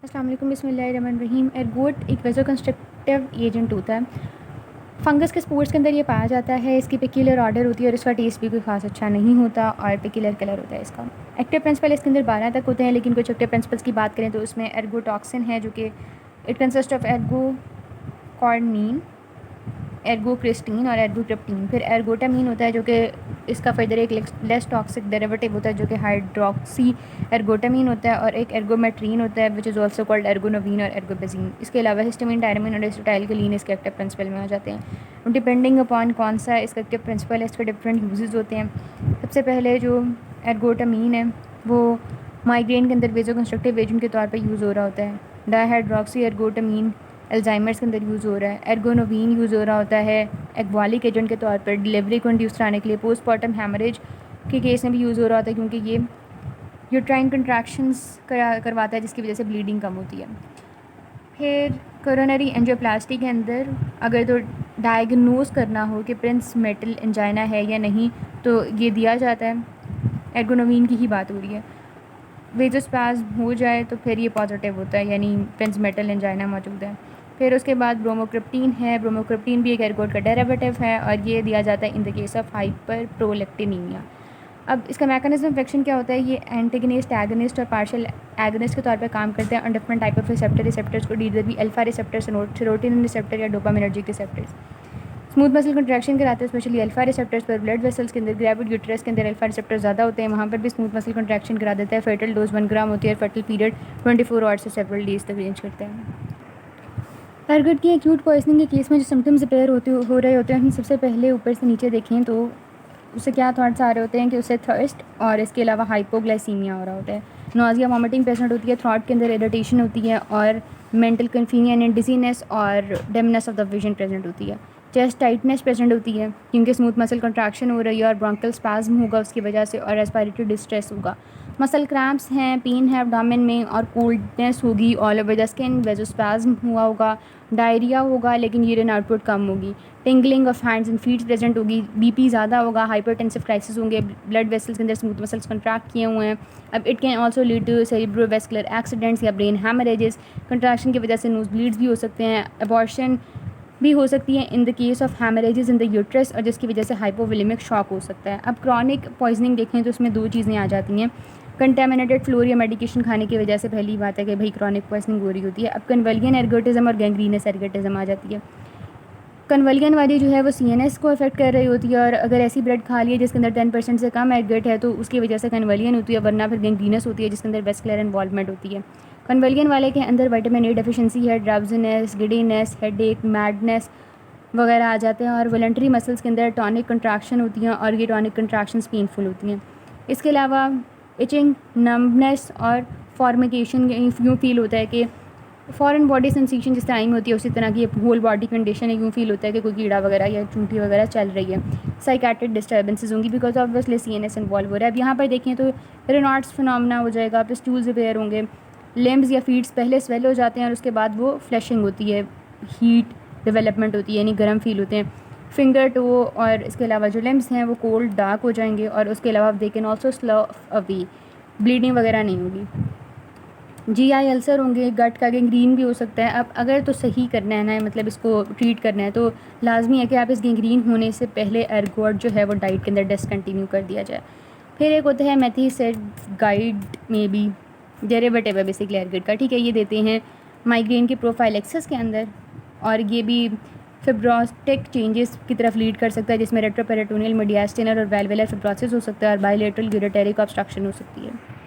अस्सलाम वालेकुम, बिस्मिल्लाहिर्रहमानिर्रहीम। एर्गोट एक वेसोकंस्ट्रक्टिव एजेंट होता है। फंगस के स्पोर्स के अंदर ये पाया जाता है। इसकी पेक्यूलियर ऑर्डर होती है और इसका टेस्ट भी कोई खास अच्छा नहीं होता और पेक्यूलियर कलर होता है इसका। एक्टिव प्रिंसिपल इसके अंदर 12 तक होते हैं, लेकिन कुछ एक्टिव प्रिंसिपल्स की बात करें तो उसमें एर्गोटॉक्सिन है जो कि इट कंसिस्ट ऑफ एर्गोकॉर्निन, एर्गोक्रिस्टीन और एर्गोक्रिप्टीन। फिर एर्गोटामीन होता है जो कि इसका फर्दर एक लेस टॉक्सिक डेरिवेटिव होता है जो कि हाइड्रोक्सी एर्गोटामीन होता है, और एक एर्गोमेट्रीन होता है विच इज़ ऑल्सो कॉल्ड एर्गोनोवीन और एर्गोबेजीन। इसके अलावा हिस्टामिन, टायरामिन और एसिटाइलकोलिन इसके एक्टिव प्रिंसिपल में आ जाते हैं। डिपेंडिंग अपॉन कौन सा इसका एक्टिव प्रिंसिपल है, इसके डिफरेंट यूजेस होते हैं। सबसे पहले जो एर्गोटामीन है वो माइग्रेन के अंदर वेसोकंस्ट्रक्टिव एजेंट के तौर पर यूज़ हो रहा होता है। डायहाइड्रोक्सी एर्गोटामीन अल्जाइमर्स के अंदर यूज़ हो रहा है। एर्गोनोवीन यूज़ हो रहा होता है एक्वालिक एजेंट के तौर पर डिलीवरी को इंड्यूस कराने के लिए। पोस्टमार्टम हेमरेज के केस में भी यूज़ हो रहा होता है क्योंकि ये यूट्राइन कंट्रैक्शंस करवाता है जिसकी वजह से ब्लीडिंग कम होती है। फिर कोरोनरी एंजियोप्लास्टी के अंदर अगर तो डायग्नोज करना हो कि प्रिंस मेटल एंजाइना है या नहीं तो ये दिया जाता है। एर्गोनोवीन की ही बात हो रही है। वेजोस्पाज़म हो जाए तो फिर ये पॉजिटिव होता है, यानी प्रिंस मेटल एंजाइना मौजूद है। फिर उसके बाद ब्रोमोक्रिप्टीन है। ब्रोमोक्रिप्टीन भी एक एर्गोट का डेरिवेटिव है और ये दिया जाता है in the case of hyperprolactinaemia. अब इसका मैकेनिज्म ऑफ एक्शन क्या होता है? ये एंटेगनिस्ट, एगनिस्ट और पार्शियल एगनिस्ट के तौर पर काम करते हैं on different type of receptors को डील भी अल्फा रिसेप्टर, सेरोटोनिन रिसेप्टर या dopaminergic receptors. Smooth muscle contraction कराते हैं स्पेशली अल्फा रिसेप्टर्स पर। ब्लड वेसल्स के अंदर, ग्रेविड यूट्रस के अंदर अल्फा रिसेप्टर ज़्यादा होते हैं, वहाँ पर भी स्मूथ मसल कंट्रैक्शन करा देता है। फर्टल डोज 1 ग्राम होती है और फर्टल पीरियड 24 आवर्स से सेवरल डेज तक रेंज करते हैं। एर्गोट की एक्यूट पॉइजनिंग के केस में जो सिम्टम्स अपेयर हो रहे होते हैं, हम सबसे पहले ऊपर से नीचे देखें तो उससे क्या थॉट्स आ रहे होते हैं कि उससे थर्स्ट और इसके अलावा हाइपोग्लाइसीमिया हो रहा होता है। नोजिया, वॉमिटिंग प्रेजेंट होती है, थ्रॉट के अंदर इरिटेशन होती है और मेंटल कन्फ्यूजन एंड डिजीनेस और dimness of the vision present होती है। चेस्ट टाइटनेस प्रेजेंट होती है क्योंकि स्मूथ मसल कंट्रैक्शन हो रही है और ब्रोंकल स्पाज्म होगा उसकी वजह से, और रेस्पिरेटरी डिस्ट्रेस होगा। मसल क्रैम्प्स हैं, पेन है एब्डोमेन में और कोल्डनेस होगी all over the skin, vasospasm हुआ होगा, डायरिया होगा लेकिन यूरिन आउटपुट कम होगी, tingling of hands and feet present होगी, बीपी ज़्यादा होगा, हाइपरटेंसिव क्राइसिस होंगे, ब्लड वेसल्स के अंदर स्मूथ मसल्स कंट्रैक्ट किए हुए हैं। अब it can also lead to cerebrovascular accidents या ब्रेन हैमरेजेस। कंट्रैक्शन की वजह से नोज ब्लीड्स भी हो सकते हैं, अबॉर्शन भी हो सकती है in the case of हैमरेजेस in the uterus, और जिसकी वजह से हाइपोवोलेमिक शॉक हो सकता है। अब क्रॉनिक पॉइजनिंग देखें तो उसमें दो चीज़ें आ जाती हैं। कंटेमिनेटेड फ्लोर या मेडिकेशन खाने की वजह से पहली बात है कि भाई क्रॉनिक पॉइजनिंग हो रही होती है। अब कन्वल्जन एर्गोटिज्म और गैंग्रीनस एर्गोटिज्म आ जाती है। कन्वल्जन वाली जो है वो सीएनएस को अफेक्ट कर रही होती है, और अगर ऐसी ब्लड खा ली है जिसके अंदर 10% से कम एर्गोट है तो उसकी वजह से कन्वल्जन होती है, वरना फिर गैंग्रीनस होती है जिसके अंदर वेस्कुलर इन्वॉल्वमेंट होती है। कन्वल्जन वाले के अंदर विटामिन ए डेफिशिएंसी है, ड्राउजीनेस, गिडीनेस, हेडेक, मैडनेस वगैरह आ जाते हैं, और वॉलंटरी मसल्स के अंदर टॉनिक कंट्रैक्शन होती हैं और ये टॉनिक कंट्रैक्शंस पेनफुल होती हैं। इसके अलावा इचिंग, नम्बनेस और फॉर्मिकेशन यूँ फील होता है कि फॉरेन बॉडी सेंसेशन जिस टाइम होती है उसी तरह की होल बॉडी कंडीशन है, यूँ फील होता है कि कोई कीड़ा वगैरह या चूंटी वगैरह चल रही है। साइकेट्रिक डिस्टर्बेंसेज होंगी बिकॉज ऑब्वियसली सीएनएस इन्वॉल्व हो रहा है। अब यहाँ पर देखें तो रेनॉल्ड्स फिनोमेना हो जाएगा, पिस्टूल्स रिपेयर होंगे, लिम्ब्स या फीट्स पहले स्वेल हो जाते हैं और उसके बाद वो फ्लैशिंग होती है, हीट डेवलपमेंट होती है यानी गर्म फील होते हैं। फिंगर टो और इसके अलावा जो लिम्ब्स हैं वो कोल्ड डार्क हो जाएंगे, और उसके अलावा they can also slow away, bleeding वगैरह नहीं होगी। जीआई अल्सर होंगे, गट का गैंग्रीन भी हो सकता है। अब अगर तो सही करना है ना, मतलब इसको ट्रीट करना है, तो लाजमी है कि आप इस गैंग्रीन होने से पहले एर्गोट जो है वो डाइट के अंदर डिसकंटिन्यू कर दिया जाए। फिर एक होता है मेथिसेड गाइड में भी डेरिवेटिव है बेसिकली एर्गोट का, ठीक है, ये देते हैं माइग्रेन की प्रोफाइलेक्सिस के अंदर, और ये भी फिब्रोस्टिक चेंजेस की तरफ लीड कर सकता है जिसमें रेट्रोपेरिटोनियल, मीडियास्टिनर और वेल्वुलर फिब्रोसिस हो सकता है, और बायलेटरल यूरेटेरिक ऑब्स्ट्रक्शन हो सकती है।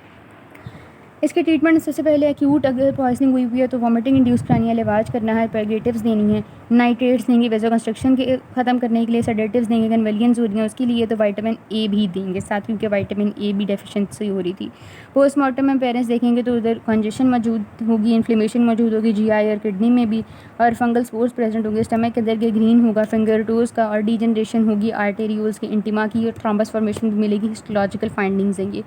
इसके ट्रीटमेंट सबसे पहले एक्यूट अगर पॉइजनिंग हुई है तो वॉमिटिंग इंड्यूस क्रानियल इलाज करना है, पैगेटिव्स देनी है, नाइट्रेट्स देंगे वेसोकंस्ट्रक्शन के ख़त्म करने के लिए, सेडेटिव्स देंगे, कन्वल्जन्स हो रही हैं उसके लिए तो विटामिन ए भी देंगे साथ, क्योंकि विटामिन ए भी डेफिशिएंसी हो रही थी। पोस्टमार्टम में पेरेंट्स देखेंगे तो उधर कंजेशन मौजूद होगी, इन्फ्लेमेशन मौजूद होगी जीआई और किडनी में भी, और फंगल स्पोर्स प्रेजेंट होंगे, स्टमक के अंदर के ग्रीन होगा, फिंगर टोज़ का, और डीजनरेशन होगी आर्टेरियोल्स की, इंटिमा की, और थ्रोम्बस फॉर्मेशन भी मिलेगी। हिस्टोलॉजिकल फाइंडिंग्स देंगे।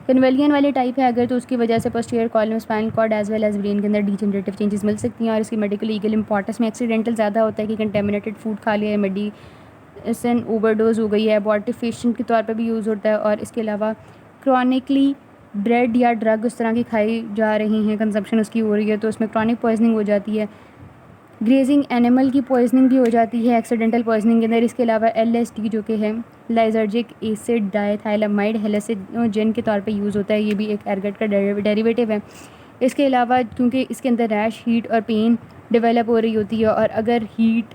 कन्वल्जन वाली टाइप है अगर तो उसकी वजह से posterior column, spinal cord as well as brain के अंदर डीजनरेटिव चेंजेस मिल सकती हैं, और इसकी मेडिकल लीगल इंपॉर्टेंस में एक्सीडेंटल ज़्यादा होता है कि कंटेमिनेटेड फूड खा लिया है, मेडिसिन ओवरडोज हो गई है, अबॉर्टिफिकेशन के तौर पर भी यूज़ होता है, और इसके अलावा क्रॉनिकली ब्रेड या ड्रग उस तरह की खाई जा रही हैं, कंजप्शन उसकी हो रही है, तो उसमें क्रॉनिक पॉइजनिंग हो जाती है। ग्रेजिंग एनिमल की पॉइजनिंग भी हो जाती है एक्सीडेंटल पॉइजनिंग के अंदर। इसके अलावा LSD जो कि है लाइजर्जिक एसिड डाइथाइलामाइड हेलोसिनोजन के तौर पे यूज़ होता है, ये भी एक एर्गट का डेरिवेटिव है। इसके अलावा क्योंकि इसके अंदर रैश, हीट और पेन डेवलप हो रही होती है, और अगर हीट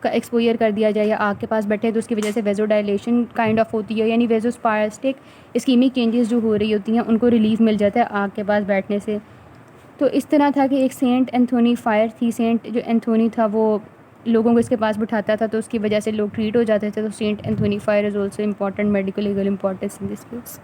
का एक्सपोजर कर दिया जाए या आग के पास बैठे तो उसकी वजह से वेजोडाइलेशन काइंड ऑफ होती है, यानी वेजोस्पास्टिक इस्कीमिक चेंजेस जो हो रही होती हैं उनको रिलीफ मिल जाता है आग के पास बैठने से। तो इस तरह था कि एक सेंट एंथोनी फायर थी। सेंट जो एंथोनी था वो लोगों को इसके पास बिठाता था, तो उसकी वजह से लोग ट्रीट हो जाते थे। तो Saint Anthony fire is also important medical legal importance in this case.